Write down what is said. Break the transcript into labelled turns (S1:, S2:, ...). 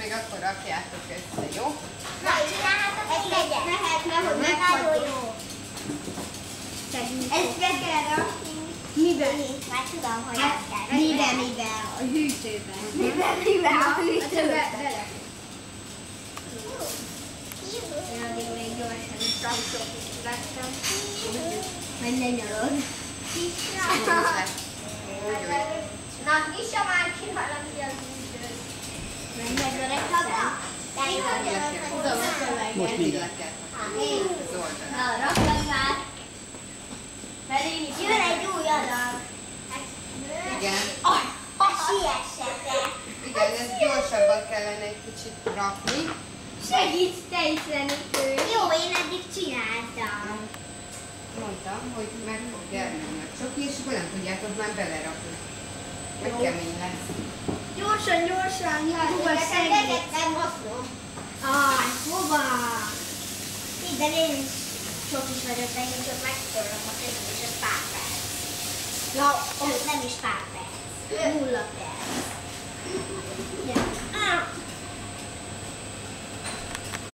S1: Még akkor rakjátok össze, jó?
S2: Na, csinálhatok egyet? Lehet, hogy nagyon jó. Ezt be kell rakni.
S3: Miben?
S2: Már tudom, hogy ezt kell rakni.
S3: Miben? A hűtőben.
S2: Miben a hűtőben?
S3: Én addig még gyorsan szamszókit vettem.
S2: Hogy ne nyalod. Na, nyissa már ki valami az hűtőt. Megöreg
S4: Most mindjárt.
S2: Na, rakd már. Jön egy új adag.
S1: Igen.
S2: Siessetek.
S1: Igen, ezt gyorsabban kellene egy kicsit rakni.
S2: Segíts te is, Renikő. Jó, én eddig csináltam.
S1: Mondtam, hogy meg fog jelölni a csoki, és akkor nem tudjátok már belerakni. Meg kemény lesz.
S3: Gyorsan, hova segít?
S2: Nem hasznom.
S3: Hova?
S2: De én is sok is vagyok, de én csak megtörlöm a kezem, és ez pár perc.
S3: Na,
S2: Nem is pár perc. 0 perc.